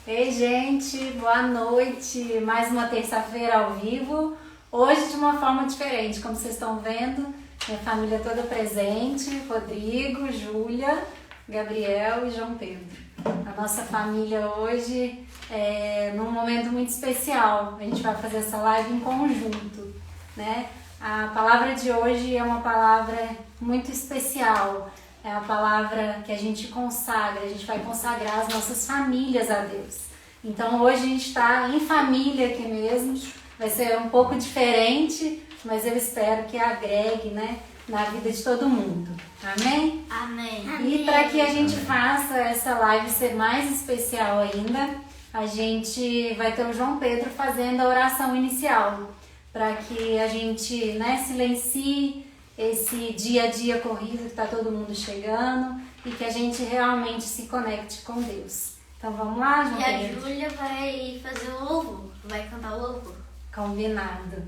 Ei, gente, boa noite. Mais uma terça-feira ao vivo. Hoje de uma forma diferente, como vocês estão vendo, minha família toda presente, Rodrigo, Júlia, Gabriel e João Pedro. A nossa família hoje é num momento muito especial. A gente vai fazer essa live em conjunto, né? A palavra de hoje é uma palavra muito especial. É a palavra que a gente consagra, a gente vai consagrar as nossas famílias a Deus. Então hoje a gente está em família aqui mesmo, vai ser um pouco diferente, mas eu espero que agregue, né, na vida de todo mundo. Amém? Amém. E para que a gente faça essa live ser mais especial ainda, a gente vai ter o João Pedro fazendo a oração inicial, para que a gente, né, silencie esse dia a dia corrido que está todo mundo chegando e que a gente realmente se conecte com Deus. Então vamos lá, João Pedro? E a Júlia vai fazer o louvor, vai cantar o louvor. Combinado.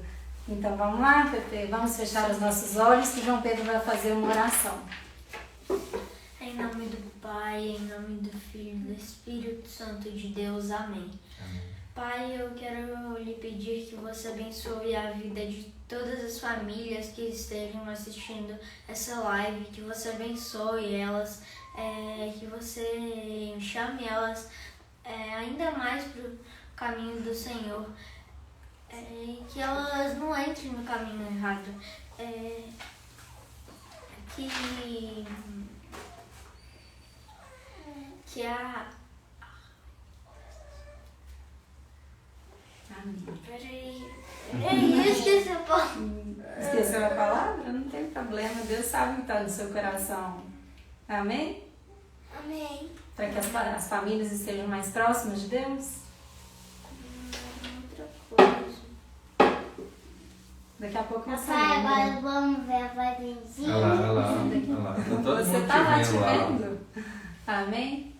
Então vamos lá, Pepe? Vamos fechar os nossos olhos que João Pedro vai fazer uma oração. Em nome do Pai, em nome do Filho e do Espírito Santo de Deus. Amém. Amém. Pai, eu quero lhe pedir que você abençoe a vida de todas as famílias que estejam assistindo essa live, que você abençoe elas, que você chame elas ainda mais para o caminho do Senhor, que elas não entrem no caminho errado, que a... Amém. Peraí, eu esqueci a palavra. Esqueceu a palavra? Não tem problema, Deus sabe o que está no seu coração. Amém? Amém. Para que as famílias estejam mais próximas de Deus? Outra coisa. Daqui a pouco você Papai, lembra. agora vamos ver a vozinha. Olha lá. Tá todo Você mundo está lá te te vendo lá. vendo? Amém?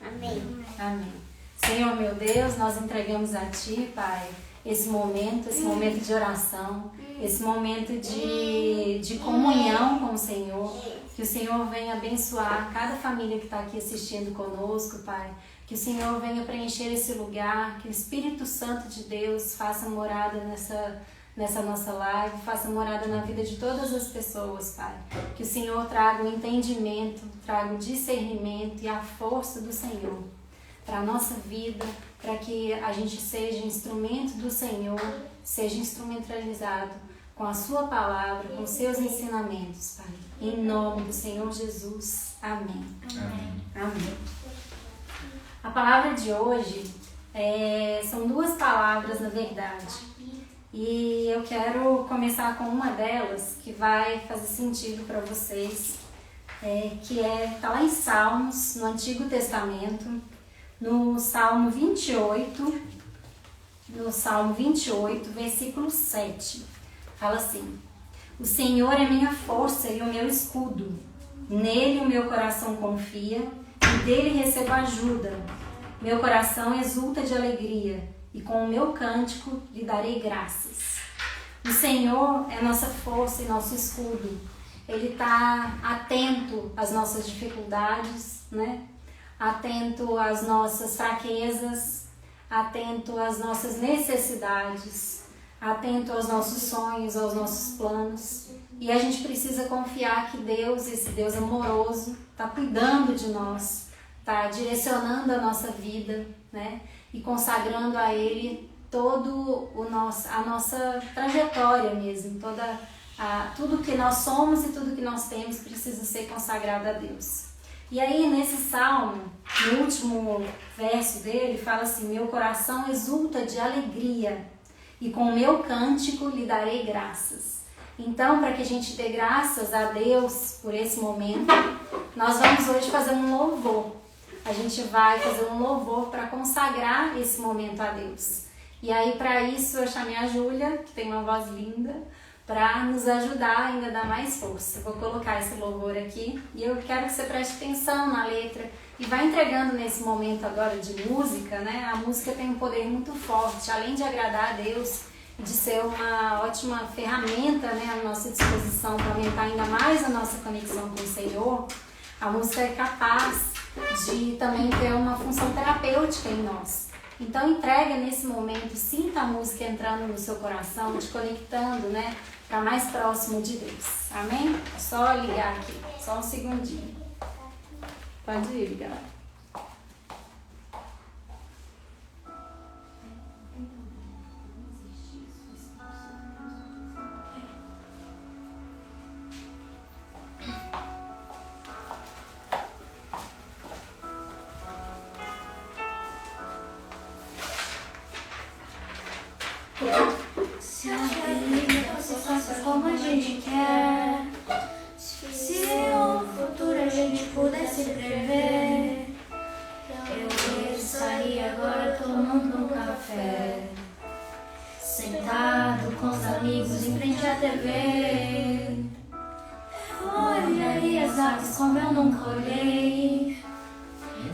Amém. Amém. Senhor, meu Deus, nós entregamos a Ti, Pai, esse momento de oração, esse momento de comunhão com o Senhor. Que o Senhor venha abençoar cada família que está aqui assistindo conosco, Pai. Que o Senhor venha preencher esse lugar, que o Espírito Santo de Deus faça morada nessa nossa live, faça morada na vida de todas as pessoas, Pai. Que o Senhor traga o entendimento, traga o discernimento e a força do Senhor para a nossa vida, para que a gente seja instrumento do Senhor, seja instrumentalizado com a sua palavra, com os seus ensinamentos, Pai. Em nome do Senhor Jesus. Amém. Amém. Amém. A palavra de hoje são duas palavras, na verdade. E eu quero começar com uma delas que vai fazer sentido para vocês, que está lá em Salmos, no Antigo Testamento, no Salmo 28, versículo 7. Fala assim: o Senhor é minha força e o meu escudo. Nele o meu coração confia e dele recebo ajuda. Meu coração exulta de alegria e com o meu cântico lhe darei graças. O Senhor é nossa força e nosso escudo. Ele está atento às nossas dificuldades, né? Atento às nossas fraquezas, atento às nossas necessidades, atento aos nossos sonhos, aos nossos planos. E a gente precisa confiar que Deus, esse Deus amoroso, está cuidando de nós, está direcionando a nossa vida, né? E consagrando a Ele a nossa trajetória mesmo, tudo que nós somos e tudo que nós temos precisa ser consagrado a Deus. E aí nesse salmo, no último verso dele, fala assim: meu coração exulta de alegria e com o meu cântico lhe darei graças. Então, para que a gente dê graças a Deus por esse momento, nós vamos hoje fazer um louvor. A gente vai fazer um louvor para consagrar esse momento a Deus. E aí, para isso, eu chamei a Júlia, que tem uma voz linda, para nos ajudar ainda a dar mais força. Vou colocar esse louvor aqui e eu quero que você preste atenção na letra e vá entregando nesse momento agora de música, né? A música tem um poder muito forte, além de agradar a Deus e de ser uma ótima ferramenta, né, à nossa disposição para aumentar ainda mais a nossa conexão com o Senhor. A música é capaz de também ter uma função terapêutica em nós. Então entrega nesse momento, sinta a música entrando no seu coração, te conectando, né, para mais próximo de Deus. Amém? É só ligar aqui, só um segundinho. Pode ir, galera. Se a vida fosse fácil como a gente quer, se o futuro a gente pudesse prever, eu estaria agora tomando um café, sentado com os amigos em frente à TV. Olharia as aves como eu nunca olhei,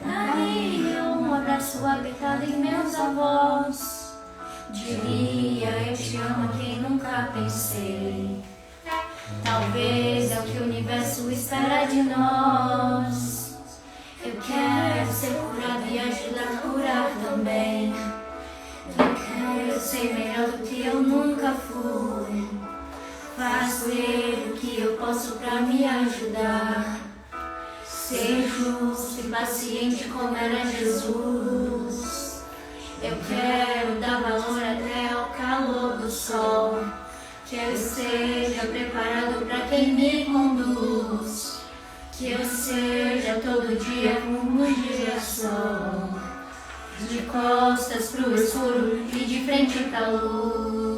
daria um abraço apertado em meus avós. Diria eu te amo a quem nunca pensei. Talvez é o que o universo espera de nós. Eu quero ser curado e ajudar a curar também. Eu quero ser melhor do que eu nunca fui. Fazer o que eu posso pra me ajudar. Ser justo e paciente como era Jesus. Eu quero dar valor até ao calor do sol. Que eu esteja preparado para quem me conduz. Que eu seja todo dia como um girassol. De costas pro escuro e de frente pra luz.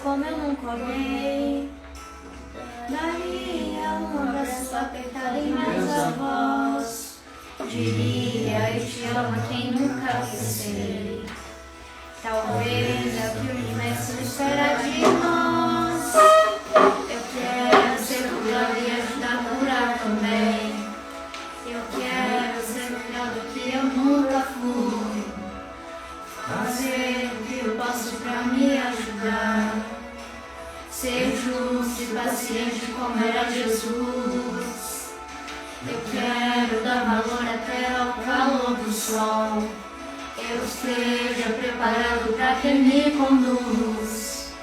Como eu nunca olhei, daria um abraço apertado em meus avós. Diria eu te amo a quem nunca pensei. Talvez é o que o universo espera de nós. Eu quero ser curado e ajudar a curar também. Eu quero ser melhor do que eu nunca fui. Fazer o que eu posso pra me ajudar. Ser justo e paciente como era Jesus. Eu quero dar valor até ao calor do sol. Eu esteja preparado pra quem me conduz.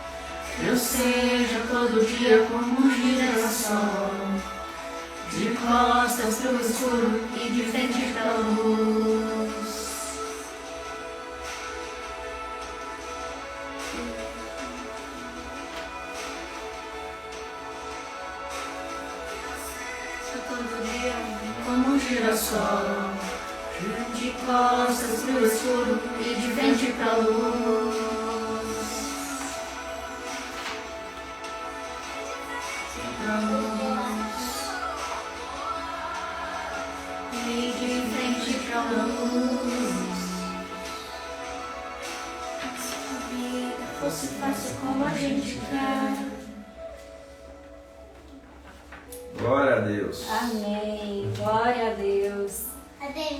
Eu seja todo dia como um girassol. De costas pro escuro e de frente pra luz. Todo dia como um girassol. De costas pro escuro e de frente pra luz. Pra luz. E de frente pra luz. Se a vida fosse fácil como a gente quer. Glória a Deus. Amém. Glória a Deus.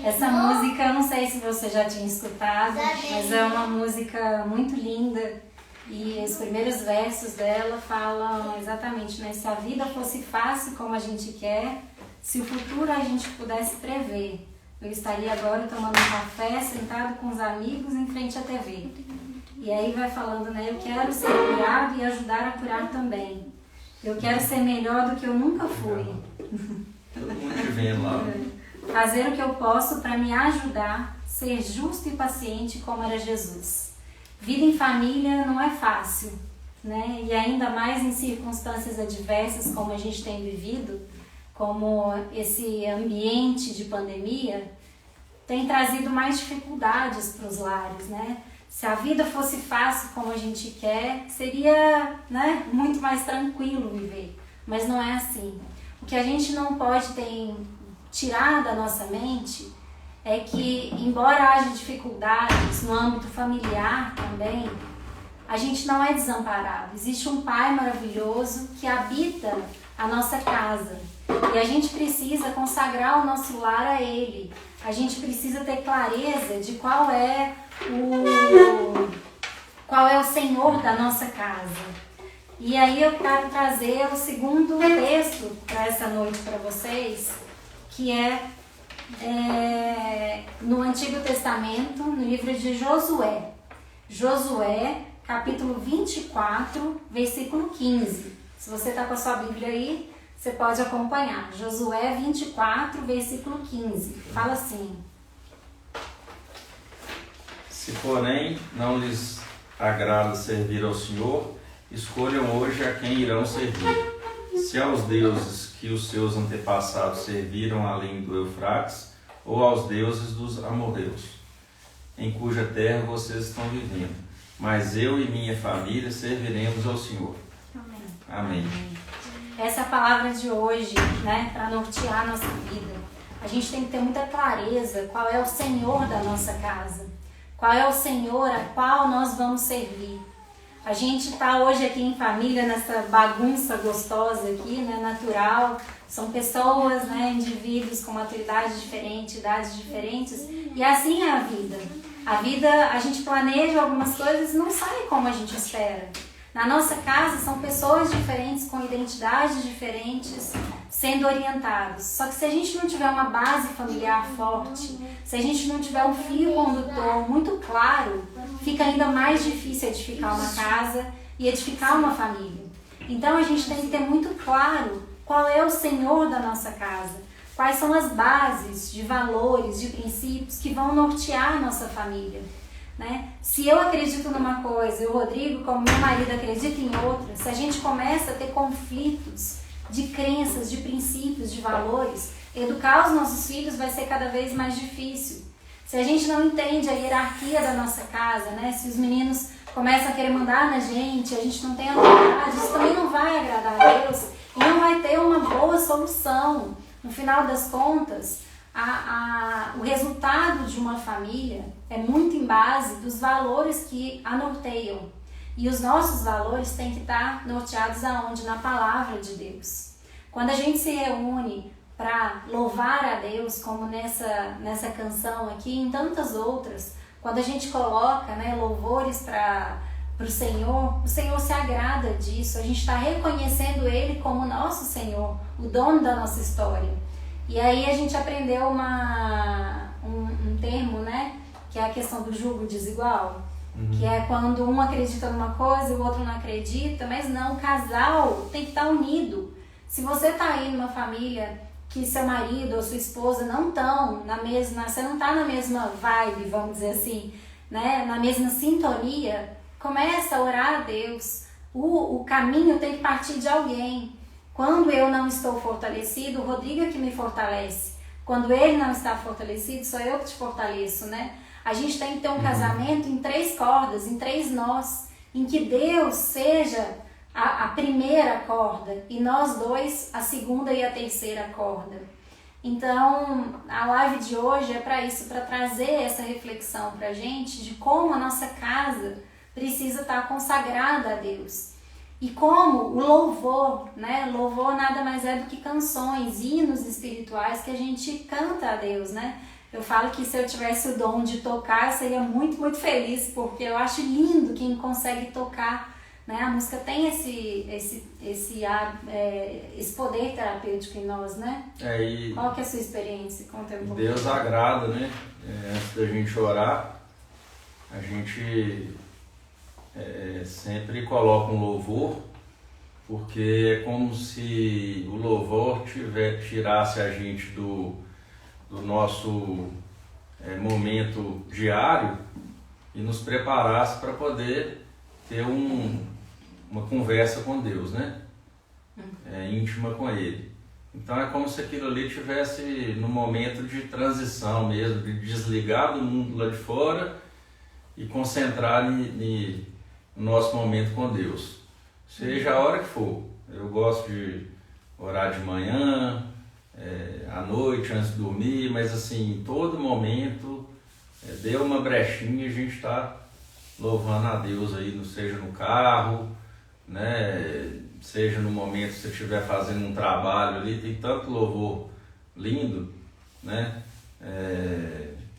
Essa música, eu não sei se você já tinha escutado, mas é uma música muito linda. E os primeiros versos dela falam exatamente, né? Se a vida fosse fácil como a gente quer, se o futuro a gente pudesse prever, eu estaria agora tomando um café, sentado com os amigos em frente à TV. E aí vai falando, né? Eu quero ser curado e ajudar a curar também. Eu quero ser melhor do que eu nunca fui. Todo mundo te vendo lá. Fazer o que eu posso para me ajudar, ser justo e paciente como era Jesus. Vida em família não é fácil, né? E ainda mais em circunstâncias adversas como a gente tem vivido, como esse ambiente de pandemia, tem trazido mais dificuldades para os lares, né? Se a vida fosse fácil como a gente quer, seria, né, muito mais tranquilo viver. Mas não é assim. O que a gente não pode tirar da nossa mente é que, embora haja dificuldades no âmbito familiar também, a gente não é desamparado. Existe um Pai maravilhoso que habita a nossa casa. E a gente precisa consagrar o nosso lar a Ele. A gente precisa ter clareza de qual é o Senhor da nossa casa. E aí eu quero trazer o segundo texto para essa noite para vocês, que é no Antigo Testamento, no livro de Josué. Josué, capítulo 24, versículo 15. Se você está com a sua Bíblia aí, você pode acompanhar. Josué 24, versículo 15. Fala assim: Se, porém, não lhes agrada servir ao Senhor, escolham hoje a quem irão servir. Se aos deuses que os seus antepassados serviram além do Eufrates, ou aos deuses dos amorreus, em cuja terra vocês estão vivendo. Mas eu e minha família serviremos ao Senhor. Amém. Amém. Essa é a palavra de hoje, né, para nortear a nossa vida. A gente tem que ter muita clareza qual é o Senhor da nossa casa, qual é o Senhor a qual nós vamos servir. A gente está hoje aqui em família, nessa bagunça gostosa aqui, né, natural. São pessoas, né, indivíduos com maturidade diferente, idades diferentes. E assim é a vida. A vida, a gente planeja algumas coisas e não sai como a gente espera. Na nossa casa são pessoas diferentes, com identidades diferentes, sendo orientados. Só que se a gente não tiver uma base familiar forte, se a gente não tiver um fio condutor muito claro, fica ainda mais difícil edificar uma casa e edificar uma família. Então a gente tem que ter muito claro qual é o Senhor da nossa casa, quais são as bases de valores, de princípios que vão nortear a nossa família. Né? Se eu acredito numa coisa e o Rodrigo, como meu marido, acredita em outra, se a gente começa a ter conflitos de crenças, de princípios, de valores, educar os nossos filhos vai ser cada vez mais difícil. Se a gente não entende a hierarquia da nossa casa, né? Se os meninos começam a querer mandar na gente, a gente não tem autoridade, isso também não vai agradar a Deus e não vai ter uma boa solução. No final das contas, o resultado de uma família é muito em base dos valores que a norteiam. E os nossos valores têm que estar norteados aonde? Na palavra de Deus. Quando a gente se reúne para louvar a Deus, como nessa canção aqui, em tantas outras, quando a gente coloca, né, louvores para o Senhor se agrada disso. A gente está reconhecendo Ele como nosso Senhor, o dono da nossa história. E aí a gente aprendeu um termo, né, que é a questão do jugo desigual, que é quando um acredita numa coisa e o outro não acredita, mas não, o casal tem que estar unido. Se você está aí numa família que seu marido ou sua esposa não estão na mesma, você não está na mesma vibe, vamos dizer assim, né, na mesma sintonia, começa a orar a Deus. O caminho tem que partir de alguém. Quando eu não estou fortalecido, o Rodrigo é que me fortalece. Quando ele não está fortalecido, sou eu que te fortaleço, né? A gente tem que ter um casamento em 3 cordas, em 3 nós, em que Deus seja a primeira corda e nós dois a segunda e a terceira corda. Então, a live de hoje é para isso, para trazer essa reflexão para a gente de como a nossa casa precisa estar consagrada a Deus. E como o louvor, né? Louvor nada mais é do que canções, hinos espirituais que a gente canta a Deus, né? Eu falo que se eu tivesse o dom de tocar, eu seria muito, muito feliz, porque eu acho lindo quem consegue tocar, né? A música tem esse poder terapêutico em nós, né? Qual que é a sua experiência? Conta um pouco. Deus agrada, né? Antes da gente orar, a gente sempre coloca um louvor, porque é como se o louvor tirasse a gente do nosso momento diário e nos preparasse para poder ter uma conversa com Deus, né? Íntima com Ele. Então é como se aquilo ali estivesse no momento de transição mesmo, de desligar do mundo lá de fora e concentrar no nosso momento com Deus. Seja a hora que for. Eu gosto de orar de manhã, à noite, antes de dormir, mas assim, em todo momento, deu uma brechinha e a gente está louvando a Deus aí, seja no carro, né? Seja no momento que você estiver fazendo um trabalho ali, tem tanto louvor lindo, né?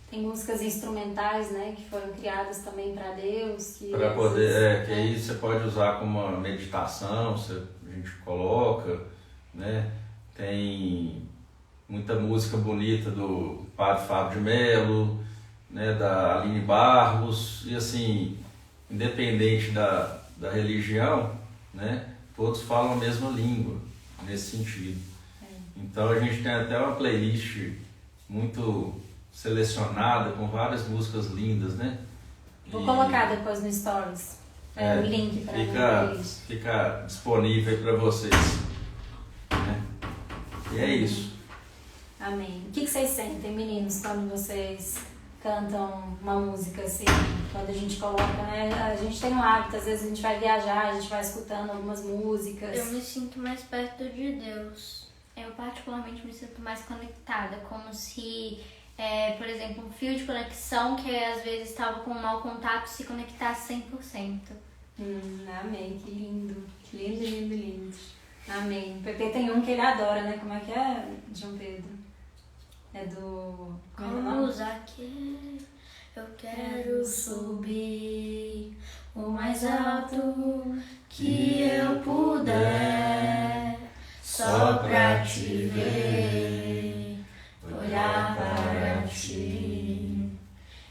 Tem músicas instrumentais, né, que foram criadas também para Deus. Para poder, que aí você pode usar como uma meditação, a gente coloca, né? Tem muita música bonita do Padre Fábio de Mello, né, da Aline Barros, e assim, independente da religião, né, todos falam a mesma língua, nesse sentido. Então a gente tem até uma playlist muito selecionada, com várias músicas lindas, né? Vou colocar depois no Stories, o link para a playlist. Fica disponível para vocês, né? E é isso. Amém. O que vocês sentem, meninos, quando vocês cantam uma música assim? Quando a gente coloca, né? A gente tem um hábito, às vezes a gente vai viajar, a gente vai escutando algumas músicas. Eu me sinto mais perto de Deus. Eu particularmente me sinto mais conectada, como se, por exemplo, um fio de conexão que às vezes estava com um mau contato se conectasse 100%. Amém, que lindo. Que lindo, lindo, lindo. Amém. O Pepe tem um que ele adora, né? Como é que é, João Pedro? É do... Como Zaqueu, eu quero subir o mais alto que eu puder, só pra te ver, olhar para ti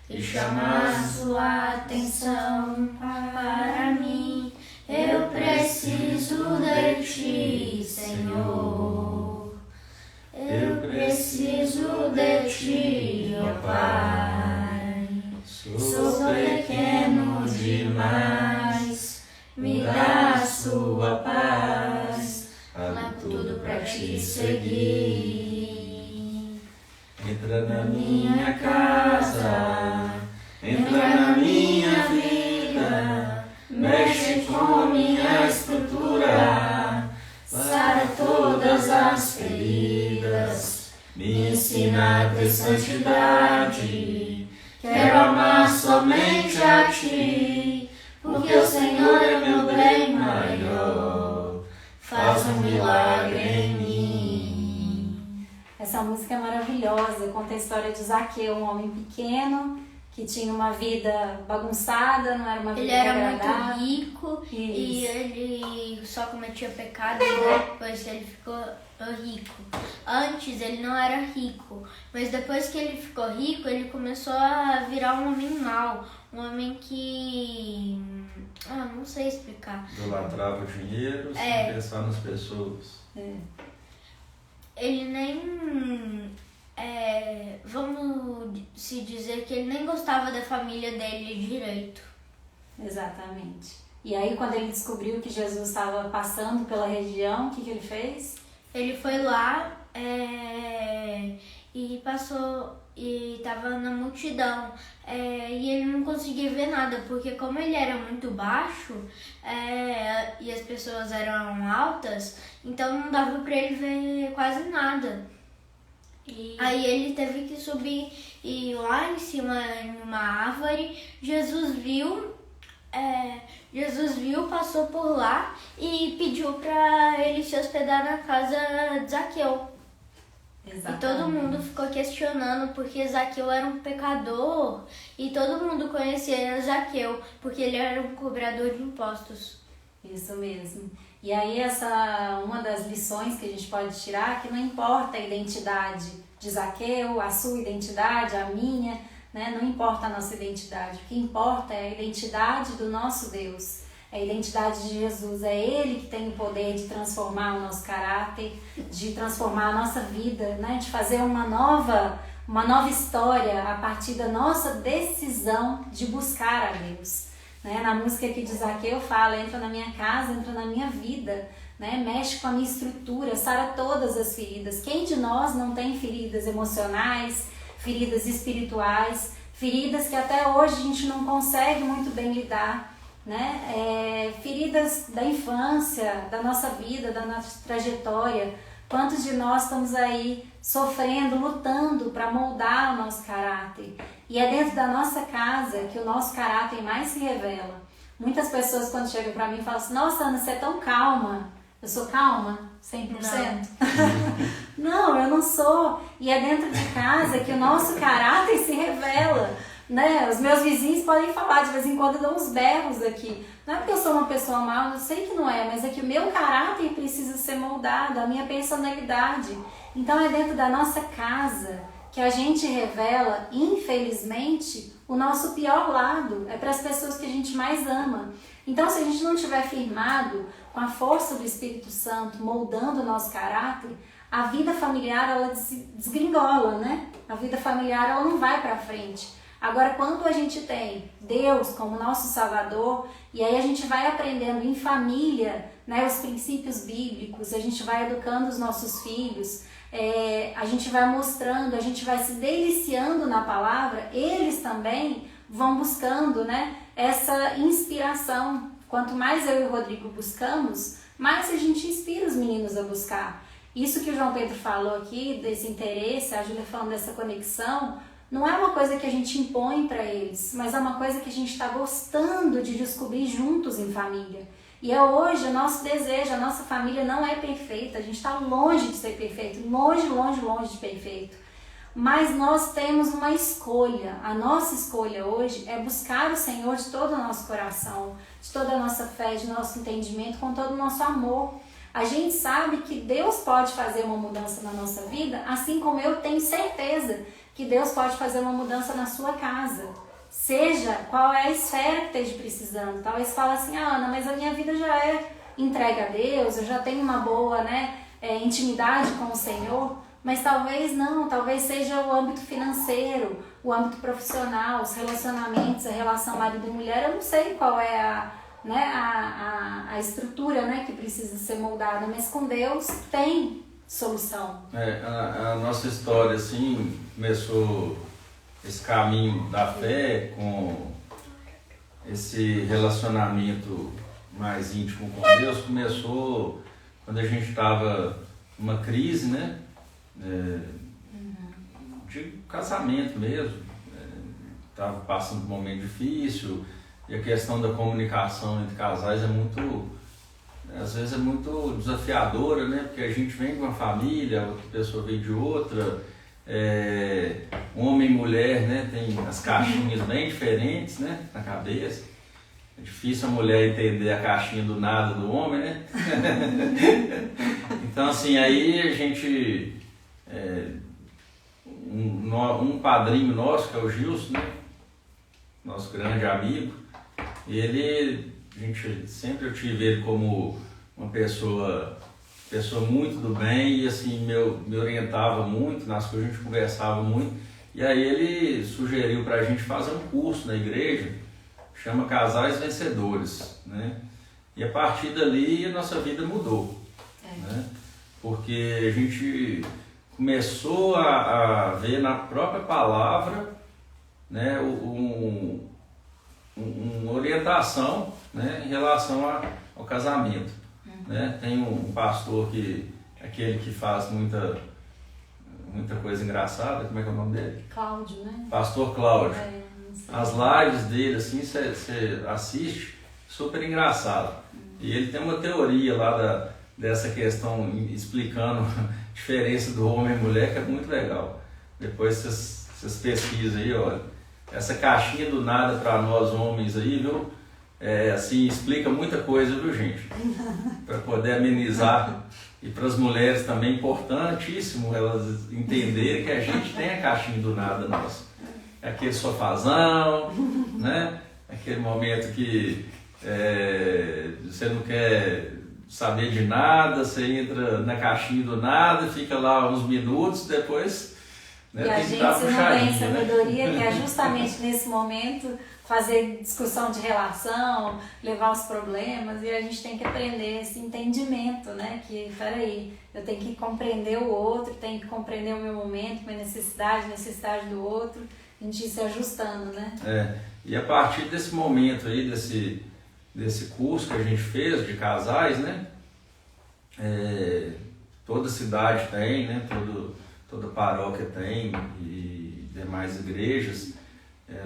e chamar sua atenção para mim. Eu preciso de ti, Senhor. Eu preciso de ti, ó Pai. Sou pequeno demais, me dá a sua paz. Largo tudo pra te seguir. Entra na minha casa, entra na minha vida, mexe com minha estrutura, sara todas as feridas, me ensina a ter santidade. Quero amar somente a ti, porque o Senhor é meu bem maior. Faz um milagre em mim. Essa música é maravilhosa, conta a história de Zaqueu, um homem pequeno que tinha uma vida bagunçada, não era uma vida Ele era agradável. muito rico. Isso. E ele só cometia pecados, né? Depois que ele ficou rico. Antes ele não era rico, mas depois que ele ficou rico, ele começou a virar um homem mau. Um homem que... não sei explicar. Idolatrava o dinheiro sem pensar nas pessoas. Ele nem... vamos se dizer que ele nem gostava da família dele direito. Exatamente. E aí, quando ele descobriu que Jesus estava passando pela região, o que ele fez? Ele foi lá e passou e estava na multidão e ele não conseguia ver nada, porque como ele era muito baixo e as pessoas eram altas, então não dava para ele ver quase nada. Aí ele teve que subir e lá em cima, numa árvore, Jesus viu, passou por lá e pediu para ele se hospedar na casa de Zaqueu. Exatamente. E todo mundo ficou questionando porque Zaqueu era um pecador e todo mundo conhecia Zaqueu porque ele era um cobrador de impostos. Isso mesmo. E aí uma das lições que a gente pode tirar é que não importa a identidade de Zaqueu, a sua identidade, a minha, né? Não importa a nossa identidade. O que importa é a identidade do nosso Deus, é a identidade de Jesus. É Ele que tem o poder de transformar o nosso caráter, de transformar a nossa vida, né? De fazer uma nova história a partir da nossa decisão de buscar a Deus. Né? Na música aqui de Zaqueu fala, entra na minha casa, entra na minha vida, né? Mexe com a minha estrutura, sara todas as feridas. Quem de nós não tem feridas emocionais, feridas espirituais, feridas que até hoje a gente não consegue muito bem lidar, né? Feridas da infância, da nossa vida, da nossa trajetória. Quantos de nós estamos aí sofrendo, lutando para moldar o nosso caráter? E é dentro da nossa casa que o nosso caráter mais se revela. Muitas pessoas quando chegam pra mim falam assim, nossa, Ana, você é tão calma. Eu sou calma? 100%? Não, eu não sou. E é dentro de casa que o nosso caráter se revela. Né? Os meus vizinhos podem falar, de vez em quando eu dou uns berros aqui. Não é porque eu sou uma pessoa má, eu sei que não é, mas é que o meu caráter precisa ser moldado, a minha personalidade. Então é dentro da nossa casa que a gente revela, infelizmente, o nosso pior lado. É para as pessoas que a gente mais ama. Então, se a gente não estiver firmado com a força do Espírito Santo, moldando o nosso caráter, a vida familiar, ela desgringola, né? A vida familiar, ela não vai para frente. Agora, quando a gente tem Deus como nosso Salvador, e aí a gente vai aprendendo em família, né, os princípios bíblicos, a gente vai educando os nossos filhos, a gente vai mostrando, a gente vai se deliciando na palavra, eles também vão buscando, né, essa inspiração. Quanto mais eu e o Rodrigo buscamos, mais a gente inspira os meninos a buscar. Isso que o João Pedro falou aqui, desse interesse, a Júlia falando dessa conexão, não é uma coisa que a gente impõe para eles, mas é uma coisa que a gente está gostando de descobrir juntos em família. E é hoje o nosso desejo, a nossa família não é perfeita, a gente está longe de ser perfeito, longe, longe, longe de perfeito. Mas nós temos uma escolha, a nossa escolha hoje é buscar o Senhor de todo o nosso coração, de toda a nossa fé, de nosso entendimento, com todo o nosso amor. A gente sabe que Deus pode fazer uma mudança na nossa vida, assim como eu tenho certeza que Deus pode fazer uma mudança na sua casa. Seja qual é a esfera que esteja precisando. Talvez fale assim, Ana, mas a minha vida já é entregue a Deus, eu já tenho uma boa, né, intimidade com o Senhor, mas talvez não, talvez seja o âmbito financeiro, o âmbito profissional, os relacionamentos, a relação marido e mulher, eu não sei qual é a estrutura, né, que precisa ser moldada, mas com Deus tem solução. A nossa história, assim, começou esse caminho da fé com esse relacionamento mais íntimo com Deus, começou quando a gente estava numa crise, né, de casamento mesmo, estava passando por um momento difícil, e a questão da comunicação entre casais às vezes é muito desafiadora, né? Porque a gente vem de uma família, outra pessoa vem de outra, homem e mulher, né? Tem as caixinhas bem diferentes, né? Na cabeça. É difícil a mulher entender a caixinha do nada do homem, né? Então, assim, aí a gente... um padrinho nosso, que é o Gilson, né? Nosso grande amigo, eu tive ele como uma pessoa muito do bem e assim, me orientava muito nas coisas, a gente conversava muito. E aí ele sugeriu para a gente fazer um curso na igreja, chama Casais Vencedores, né? E a partir dali a nossa vida mudou, né? Porque a gente começou a ver na própria palavra, né, uma orientação, né, em relação ao casamento. Né? Tem um pastor aquele que faz muita coisa engraçada, como é que é o nome dele? Cláudio, né? Pastor Cláudio. As lives dele, assim, você assiste, super engraçado. E ele tem uma teoria lá dessa questão, explicando a diferença do homem e mulher, que é muito legal. Depois vocês pesquisam aí, olha. Essa caixinha do nada para nós homens aí, viu? Assim, explica muita coisa, viu, gente? Para poder amenizar. E para as mulheres também, importantíssimo elas entenderem que a gente tem a caixinha do nada nossa. Aquele sofazão, né? Aquele momento que você não quer saber de nada, você entra na caixinha do nada, fica lá uns minutos, depois... Né? E a gente, se não tem sabedoria, né? Que é justamente nesse momento fazer discussão de relação, levar os problemas, e a gente tem que aprender esse entendimento, né? Que, peraí, eu tenho que compreender o outro, tenho que compreender o meu momento, minha necessidade do outro, a gente ir se ajustando, né? E a partir desse momento aí, desse curso que a gente fez de casais, né? Toda cidade tem, né? Toda paróquia tem e demais igrejas,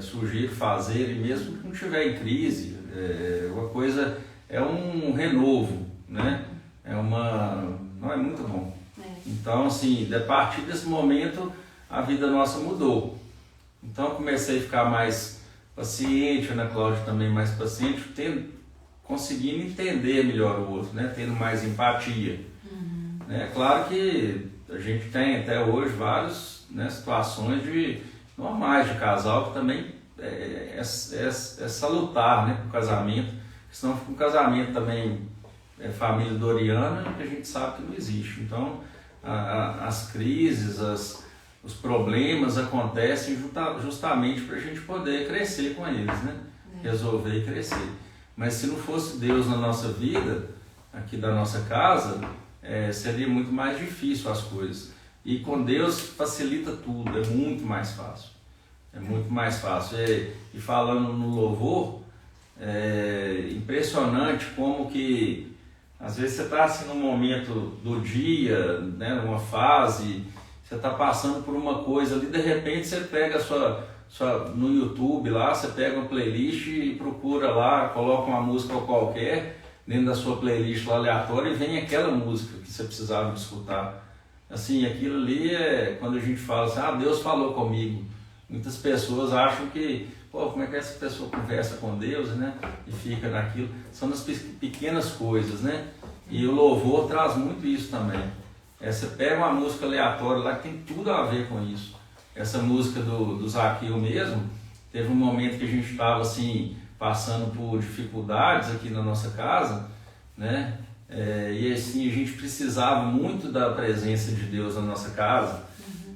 sugiro fazer, e mesmo que não estiver em crise, uma coisa, é um renovo, né? Não é muito bom. Então, assim, a partir desse momento, a vida nossa mudou. Então, eu comecei a ficar mais paciente, Ana Cláudia também mais paciente, conseguindo entender melhor o outro, né? Tendo mais empatia. É claro que a gente tem até hoje várias, né, situações normais de casal que também é salutar, né, para o casamento, senão fica um casamento também família doriana, que a gente sabe que não existe. Então, as crises, os problemas acontecem justamente para a gente poder crescer com eles, né? Resolver e crescer. Mas se não fosse Deus na nossa vida, aqui da nossa casa, seria muito mais difícil as coisas. E com Deus facilita tudo, é muito mais fácil. É muito mais fácil. E falando no louvor, é impressionante como que às vezes você está assim num momento do dia, né, numa fase, você está passando por uma coisa ali, de repente você pega no YouTube lá, você pega uma playlist e procura lá, coloca uma música qualquer dentro da sua playlist lá aleatória e vem aquela música que você precisava de escutar. Assim, aquilo ali quando a gente fala assim, Deus falou comigo. Muitas pessoas acham que, como é que essa pessoa conversa com Deus, né? E fica naquilo. São nas pequenas coisas, né? E o louvor traz muito isso também. Você pega uma música aleatória lá que tem tudo a ver com isso. Essa música do Zaqueu mesmo, teve um momento que a gente estava assim, passando por dificuldades aqui na nossa casa, né? E assim, a gente precisava muito da presença de Deus na nossa casa,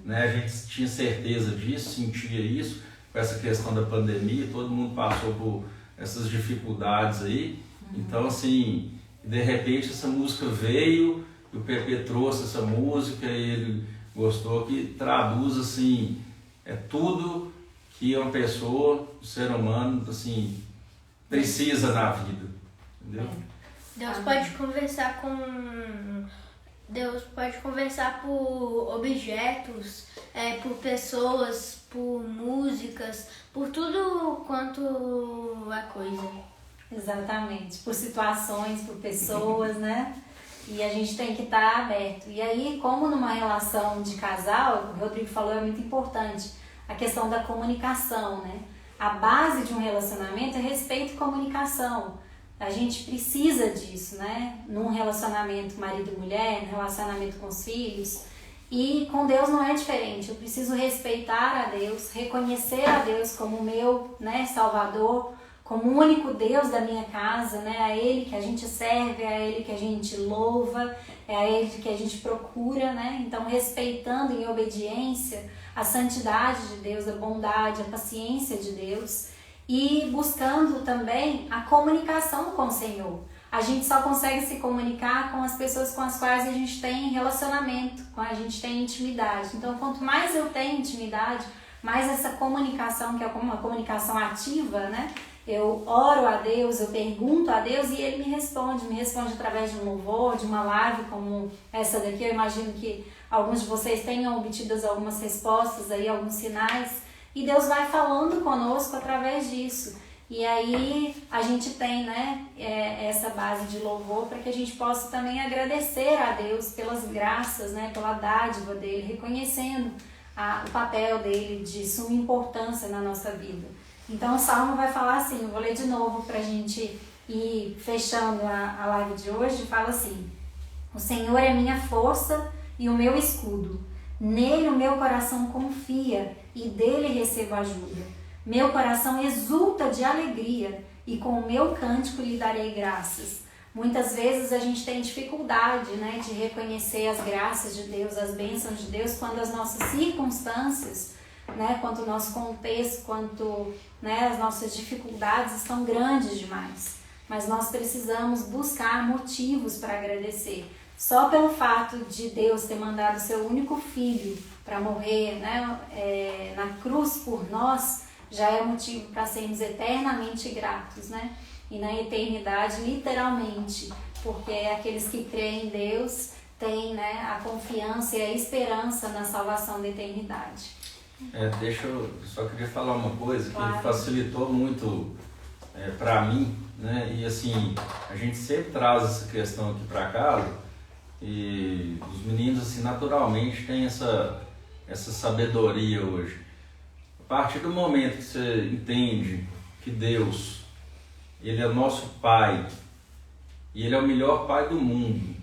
né? A gente tinha certeza disso, sentia isso, com essa questão da pandemia, todo mundo passou por essas dificuldades aí. Então, assim, de repente essa música veio, o Pepe trouxe essa música e ele gostou, que traduz assim, tudo que uma pessoa, um ser humano, assim, precisa na vida, entendeu? Deus pode conversar por objetos, por pessoas, por músicas, por tudo quanto é coisa. Exatamente, por situações, por pessoas, né? E a gente tem que estar aberto. E aí, como numa relação de casal, o Rodrigo falou, é muito importante, a questão da comunicação, né? A base de um relacionamento é respeito e comunicação. A gente precisa disso, né? Num relacionamento marido-mulher, num relacionamento com os filhos. E com Deus não é diferente. Eu preciso respeitar a Deus, reconhecer a Deus como meu, né, Salvador, como o único Deus da minha casa, né? A Ele que a gente serve, é a Ele que a gente louva, é a Ele que a gente procura, né? Então, respeitando em obediência a santidade de Deus, a bondade, a paciência de Deus e buscando também a comunicação com o Senhor. A gente só consegue se comunicar com as pessoas com as quais a gente tem relacionamento, com a gente tem intimidade. Então, quanto mais eu tenho intimidade, mais essa comunicação, que é uma comunicação ativa, né? Eu oro a Deus, eu pergunto a Deus e Ele me responde através de um louvor, de uma live como essa daqui. Eu imagino que alguns de vocês tenham obtido algumas respostas aí, alguns sinais, e Deus vai falando conosco através disso. E aí a gente tem, né, essa base de louvor para que a gente possa também agradecer a Deus pelas graças, né, pela dádiva dele, reconhecendo o papel dele de suma importância na nossa vida. Então o Salmo vai falar assim, eu vou ler de novo para a gente ir fechando a live de hoje, fala assim: o Senhor é minha força e o meu escudo, nele o meu coração confia e dele recebo ajuda. Meu coração exulta de alegria e com o meu cântico lhe darei graças. Muitas vezes a gente tem dificuldade, né, de reconhecer as graças de Deus, as bênçãos de Deus, quando as nossas circunstâncias, né, quanto o nosso contexto, quanto, né, as nossas dificuldades estão grandes demais. Mas nós precisamos buscar motivos para agradecer. Só pelo fato de Deus ter mandado seu único filho para morrer, né, na cruz por nós, já é motivo para sermos eternamente gratos, né? E na eternidade, literalmente, porque aqueles que creem em Deus têm, né, a confiança e a esperança na salvação da eternidade. Só queria falar uma coisa Claro. que facilitou muito para mim, né? E assim, a gente sempre traz essa questão aqui para casa e os meninos assim naturalmente têm essa sabedoria hoje. A partir do momento que você entende que Deus, Ele é o nosso Pai e Ele é o melhor Pai do mundo,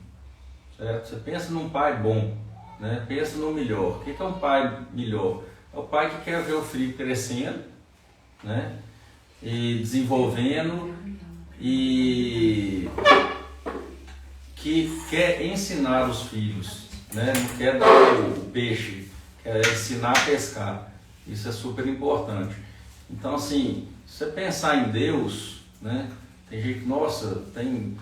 certo? Você pensa num pai bom, né? Pensa no melhor. O que é um pai melhor? É o pai que quer ver o filho crescendo, né? E desenvolvendo e que quer ensinar os filhos, né? Não quer dar o peixe, quer ensinar a pescar. Isso é super importante. Então, assim, se você pensar em Deus, né? Tem gente, nossa, eu tenho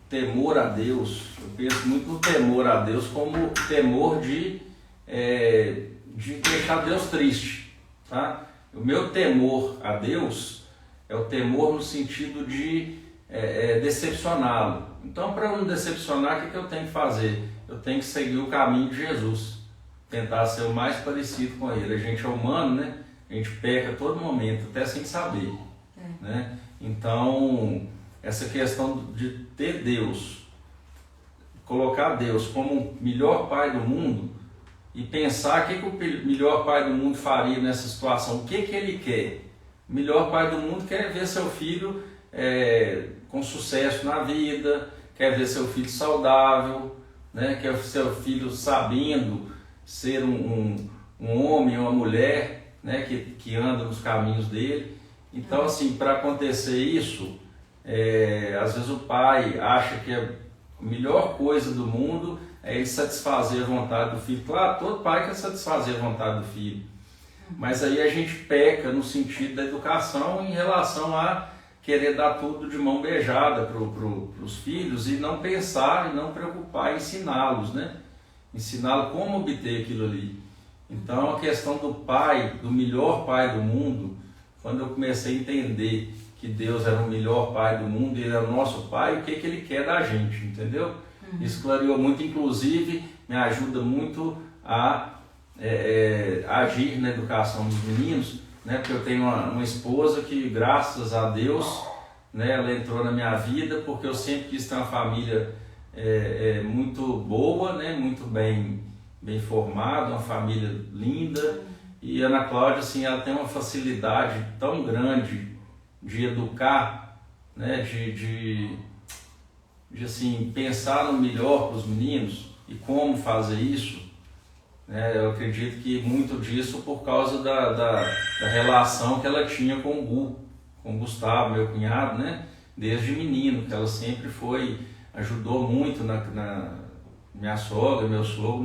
temor a Deus. Eu penso muito no temor a Deus como temor de deixar Deus triste, tá? O meu temor a Deus é o temor no sentido de decepcioná-lo. Então, para eu não decepcionar, o que eu tenho que fazer? Eu tenho que seguir o caminho de Jesus, tentar ser o mais parecido com Ele. A gente é humano, né? A gente peca a todo momento, até sem saber, né? Então, essa questão de ter Deus, colocar Deus como o melhor pai do mundo e pensar o que o melhor pai do mundo faria nessa situação, o que Ele quer. O melhor pai do mundo quer ver seu filho com sucesso na vida, quer ver seu filho saudável, né? Quer ver seu filho sabendo ser um homem ou uma mulher, né? que anda nos caminhos dele. Então, assim, para acontecer isso, às vezes o pai acha que a melhor coisa do mundo é ele satisfazer a vontade do filho. Claro, todo pai quer satisfazer a vontade do filho, mas aí a gente peca no sentido da educação em relação a querer dar tudo de mão beijada para os filhos e não pensar e não preocupar em ensiná-los, né? Ensiná-los como obter aquilo ali. Então, a questão do pai, do melhor pai do mundo, quando eu comecei a entender que Deus era o melhor pai do mundo, Ele era o nosso pai, o que Ele quer da gente, entendeu? Isso clareou muito, inclusive me ajuda muito a agir na educação dos meninos, né? Porque eu tenho uma esposa que, graças a Deus, né, ela entrou na minha vida porque eu sempre quis ter uma família muito boa, né? Muito bem formada, uma família linda. E a Ana Cláudia, assim, ela tem uma facilidade tão grande de educar, né? de assim, pensar no melhor para os meninos e como fazer isso, né? Eu acredito que muito disso por causa da relação que ela tinha com o Gustavo, meu cunhado, né? Desde menino, que ela sempre ajudou muito na minha sogra, meu sogro,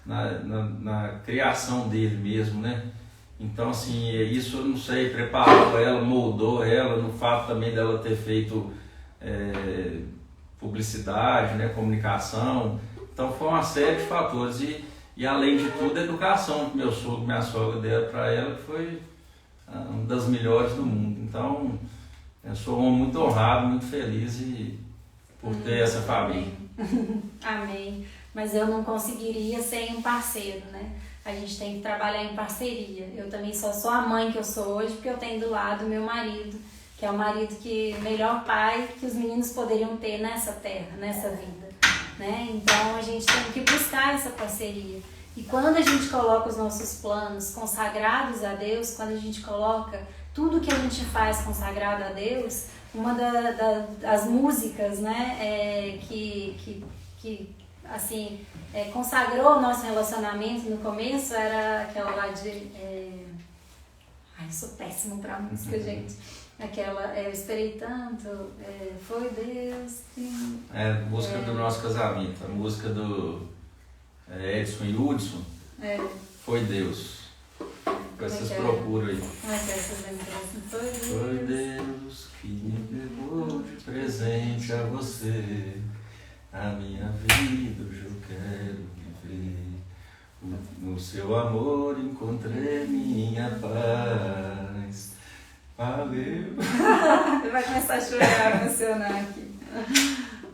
na criação dele mesmo, né? Então, assim, isso, eu não sei, preparou ela, moldou ela, no fato também dela ter feito publicidade, né, comunicação. Então, foi uma série de fatores e além de tudo, a educação que meu sogro e minha sogra deram para ela, que foi uma das melhores do mundo. Então, eu sou um homem muito honrado, muito feliz por ter essa família. Amém. Mas eu não conseguiria sem um parceiro, né? A gente tem que trabalhar em parceria. Eu também só sou a mãe que eu sou hoje porque eu tenho do lado meu marido, que é o marido melhor pai que os meninos poderiam ter nessa terra, nessa vida, né? Então a gente tem que buscar essa parceria. E quando a gente coloca os nossos planos consagrados a Deus, quando a gente coloca tudo que a gente faz consagrado a Deus, uma das músicas, né, que assim, consagrou o nosso relacionamento no começo era aquela lá de... Ai, eu sou péssimo pra música, gente. Aquela, eu esperei tanto, foi Deus que... Música do nosso casamento, a música do Edson e Hudson, Foi Deus. Vocês procuram aí. Como é que é essas lembranças? Foi Deus que me pegou de presente a você. A minha vida hoje eu quero viver. No seu amor encontrei minha paz. Valeu. Você vai começar a chorar, emocionar aqui.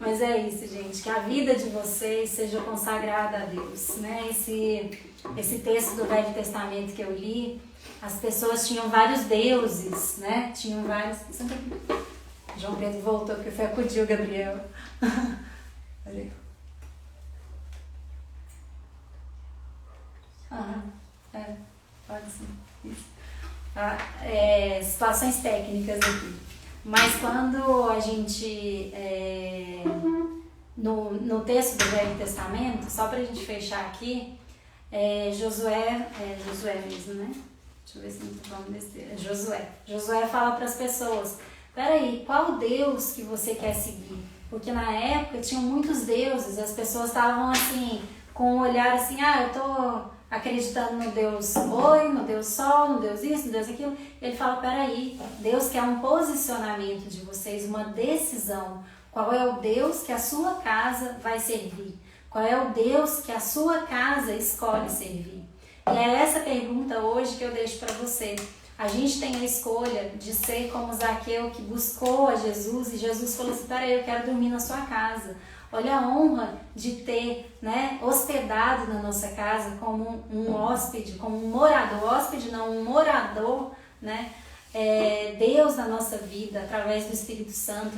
Mas é isso, gente, que a vida de vocês seja consagrada a Deus, né? Esse texto do Velho Testamento que eu li, as pessoas tinham vários deuses, né? Tinham vários... João Pedro voltou porque foi acudir o Gabriel. Olha. Pode sim. Isso. Situações técnicas aqui. Mas quando a gente, no texto do Velho Testamento, só para a gente fechar aqui, Josué mesmo, né? Deixa eu ver se não estou falando besteira. Josué fala para as pessoas, peraí, qual Deus que você quer seguir? Porque na época tinham muitos deuses, as pessoas estavam assim, com um olhar assim, eu estou acreditando no Deus Oi, no Deus Sol, no Deus isso, no Deus aquilo. Ele fala, peraí, Deus quer um posicionamento de vocês, uma decisão. Qual é o Deus que a sua casa vai servir? Qual é o Deus que a sua casa escolhe servir? E é essa pergunta hoje que eu deixo para você. A gente tem a escolha de ser como Zaqueu, que buscou a Jesus, e Jesus falou assim, peraí, eu quero dormir na sua casa. Olha a honra de ter, né, hospedado na nossa casa como um hóspede, como um morador, hóspede não, um morador, né, Deus na nossa vida, através do Espírito Santo,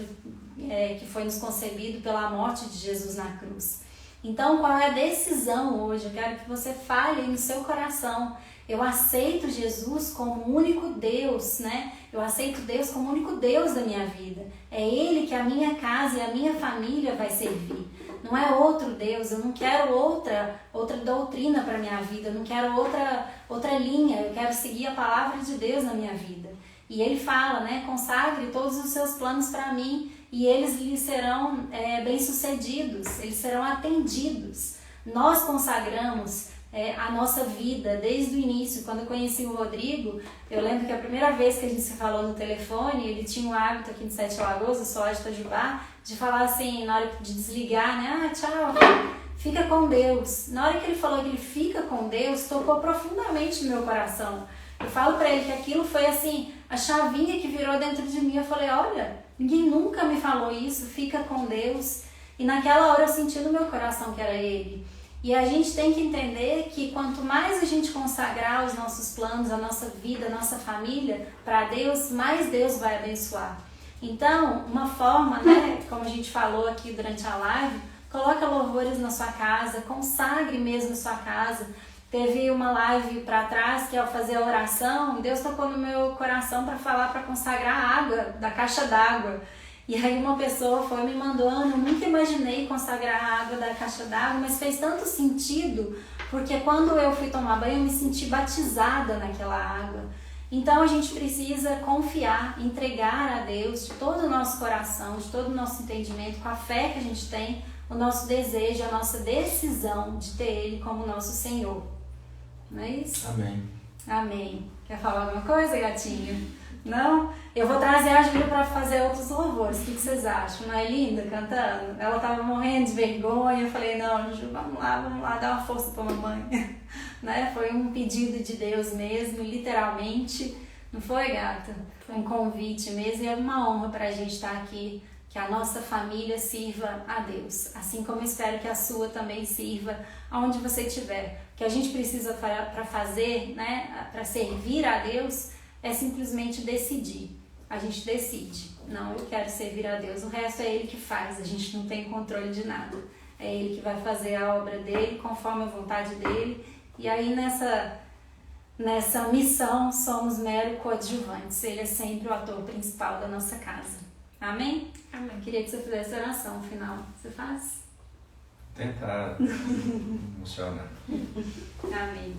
que foi nos concebido pela morte de Jesus na cruz. Então, qual é a decisão hoje? Eu quero que você fale no seu coração. Eu aceito Jesus como o único Deus, né? Eu aceito Deus como o único Deus da minha vida. É Ele que a minha casa e a minha família vai servir. Não é outro Deus, eu não quero outra doutrina para a minha vida, eu não quero outra linha, eu quero seguir a palavra de Deus na minha vida. E Ele fala, né? Consagre todos os seus planos para mim e eles lhe serão bem-sucedidos, eles serão atendidos. Nós consagramos a nossa vida desde o início. Quando eu conheci o Rodrigo, eu lembro que a primeira vez que a gente se falou no telefone, ele tinha um hábito aqui em Sete Lagoas, eu sou lá de Itajubá, de falar assim, na hora de desligar, né? Tchau, fica com Deus. Na hora que ele falou que ele fica com Deus, tocou profundamente no meu coração. Eu falo pra ele que aquilo foi assim, a chavinha que virou dentro de mim. Eu falei, olha, ninguém nunca me falou isso, fica com Deus. E naquela hora eu senti no meu coração que era Ele. E a gente tem que entender que quanto mais a gente consagrar os nossos planos, a nossa vida, a nossa família para Deus, mais Deus vai abençoar. Então, uma forma, né, como a gente falou aqui durante a live, coloca louvores na sua casa, consagre mesmo a sua casa. Teve uma live para trás que ao fazer a oração, Deus tocou no meu coração para falar para consagrar a água da caixa d'água. E aí uma pessoa foi e me mandou, Ana, eu nunca imaginei consagrar a água da caixa d'água, mas fez tanto sentido, porque quando eu fui tomar banho, eu me senti batizada naquela água. Então a gente precisa confiar, entregar a Deus de todo o nosso coração, de todo o nosso entendimento, com a fé que a gente tem, o nosso desejo, a nossa decisão de ter Ele como nosso Senhor. Não é isso? Amém. Amém. Quer falar alguma coisa, gatinho? Não? Eu vou trazer a Júlia para fazer outros louvores. O que vocês acham? Não é linda cantando? Ela tava morrendo de vergonha. Eu falei, não, Ju, vamos lá, dar uma força para a mamãe. Né? Foi um pedido de Deus mesmo, literalmente. Não foi, gata? Foi um convite mesmo e é uma honra para a gente estar aqui. Que a nossa família sirva a Deus. Assim como eu espero que a sua também sirva aonde você estiver. O que a gente precisa para fazer, né? Para servir a Deus, é simplesmente decidir. A gente decide. Não, eu quero servir a Deus. O resto é Ele que faz. A gente não tem controle de nada. É Ele que vai fazer a obra dEle, conforme a vontade dEle. E aí nessa missão somos mero coadjuvantes. Ele é sempre o ator principal da nossa casa. Amém? Amém. Queria que você fizesse a oração final. Você faz? Tentar emocionar. Amém.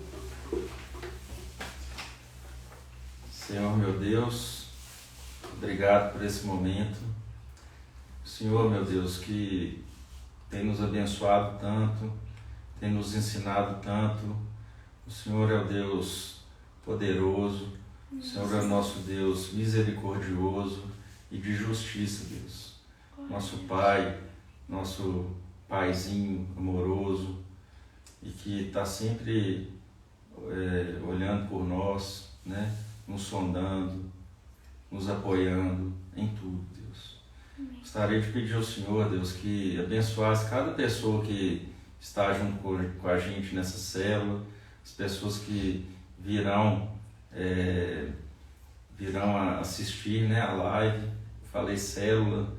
Senhor meu Deus, obrigado por esse momento. Senhor meu Deus, que tem nos abençoado tanto, tem nos ensinado tanto. O Senhor é o Deus poderoso, o Senhor é o nosso Deus misericordioso e de justiça, Deus. Nosso Pai, nosso Paizinho amoroso e que está sempre olhando por nós, né? Nos sondando, nos apoiando em tudo, Deus. Gostaria de pedir ao Senhor, Deus, que abençoasse cada pessoa que está junto com a gente nessa célula, as pessoas que virão assistir, né, a live. Falei célula,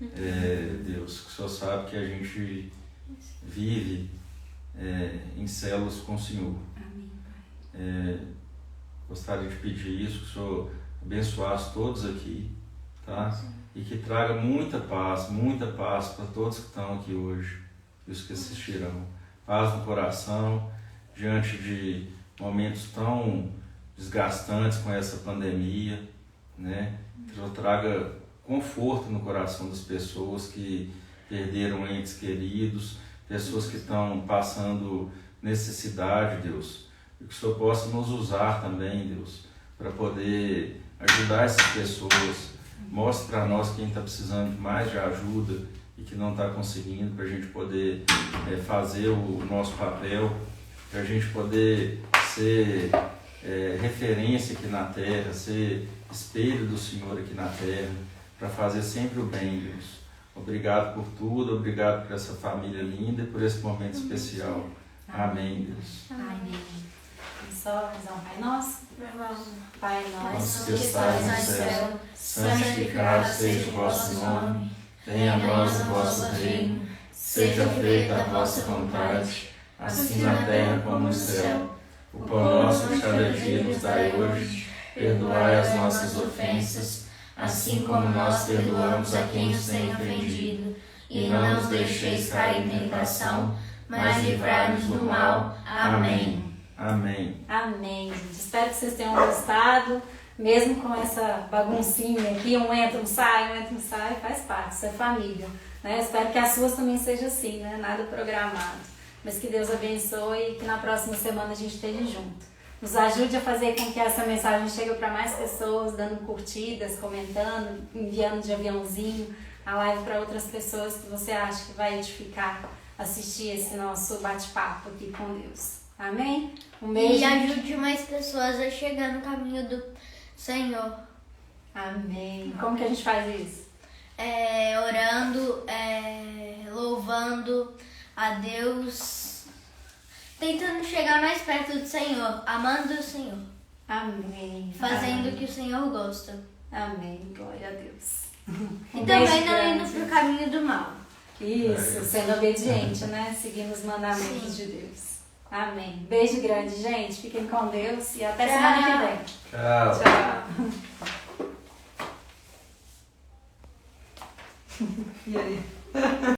Deus, que o Senhor sabe que a gente vive em células com o Senhor. Amém. Gostaria de pedir isso, que o Senhor abençoasse todos aqui, tá? E que traga muita paz para todos que estão aqui hoje e os que assistirão. Paz no coração, diante de momentos tão desgastantes com essa pandemia, né? Que o Senhor traga conforto no coração das pessoas que perderam entes queridos, pessoas que estão passando necessidade, Deus. E que o Senhor possa nos usar também, Deus, para poder ajudar essas pessoas. Mostre para nós quem está precisando mais de ajuda e que não está conseguindo, para a gente poder fazer o nosso papel, para a gente poder ser referência aqui na terra, ser espelho do Senhor aqui na terra, para fazer sempre o bem, Deus. Obrigado por tudo, obrigado por essa família linda e por esse momento especial. Amém, Deus. Amém. Só rezar um Pai Nosso. Pai Nosso Nosso que estais no céu, santificado seja o vosso nome. Venha a nós o vosso reino. Seja feita a vossa vontade, assim na terra como no céu. O pão nosso de cada dia nos dai hoje. Perdoai as nossas ofensas, assim como nós perdoamos a quem nos tem ofendido. E não nos deixeis cair em tentação, mas livrai-nos do mal. Amém. Amém. Amém, gente. Espero que vocês tenham gostado. Mesmo com essa baguncinha aqui, um entra, um sai, faz parte, isso é família. Né? Espero que as suas também sejam assim, né? Nada programado. Mas que Deus abençoe e que na próxima semana a gente esteja junto. Nos ajude a fazer com que essa mensagem chegue para mais pessoas, dando curtidas, comentando, enviando de aviãozinho a live para outras pessoas que você acha que vai edificar, assistir esse nosso bate-papo aqui com Deus. Amém? Um beijo. E ajude mais pessoas a chegar no caminho do Senhor. Amém. Como que a gente faz isso? Orando, louvando a Deus, tentando chegar mais perto do Senhor, amando o Senhor. Amém. Fazendo o que o Senhor gosta. Amém. Glória a Deus. E também não indo pro caminho do mal. Isso, sendo obediente, né? Seguindo os mandamentos de Deus. Amém. Beijo grande, gente. Fiquem com Deus e até semana que vem. Tchau. Tchau. E aí?